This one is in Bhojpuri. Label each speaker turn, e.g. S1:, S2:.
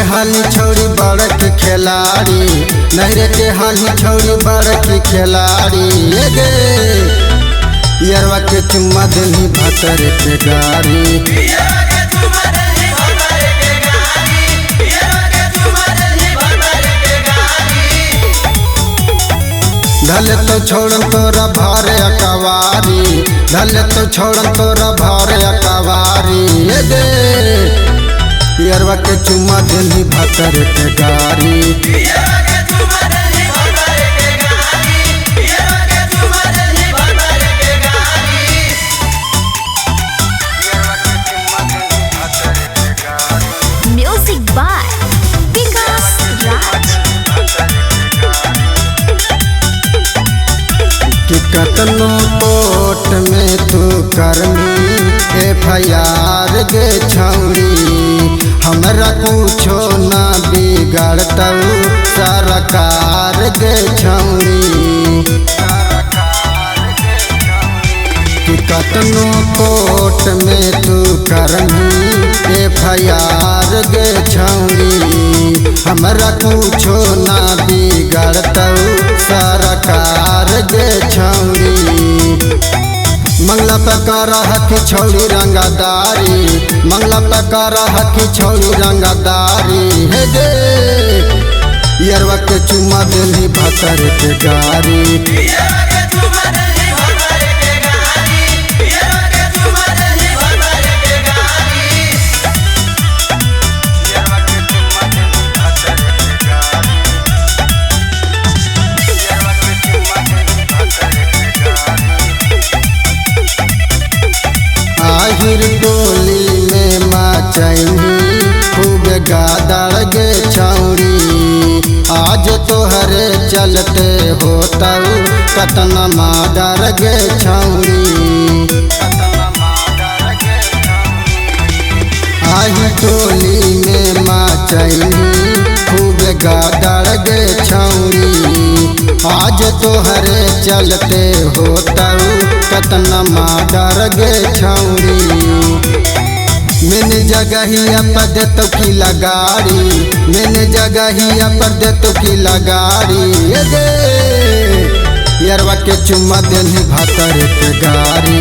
S1: हाली छौड़ी बड़क खिलाड़ी, नहरे के हाली छौड़ी बड़क खिलाड़ी। ये गे यरवा के चुम्मा देनी भतर के गाड़ी, धले तो छोड़न तोरा भारे अकवारी, धले तो छोड़न तोरा भारे अकवारी। ये गे यरवा के चुम्मा देनी भतर के गाड़ी,
S2: म्यूजिक बाय विकास राज।
S1: कि कतनो कोर्ट में तू करनी FIR गे छौड़ी, हमरा कुछो ना बिगड़तऊ सरकार गे छौड़ी। कि कतनो कोर्ट में तू करनी FIR गे छौड़ी, हमरा कुछो ना बिगड़तऊ सरकार गे छौड़ी। मंगला पकारा हकी छौड़ी रंगदारी, मंगला पकारा हकी छौड़ी रंगदारी। हे गे यरवा के चुम्मा देनी भतर के गाड़ी, आहिर टोली में माचैनी खूब गादड़ गे छौड़ी, आज तोहरे चलते होतऊ कतना माडर गे छौड़ी। आहिर टोली में माचैनी खूब गादड़ गे छौड़ी, आज तोहरे चलते होतऊ कतना माडर गे छौड़ी। मैंने जगहिया पर देतो की लगाड़ी, मैंने जगहिया पर देतो की लगाड़ी। ये गे यरवा के चुम्मा देनी भतर के गाड़ी,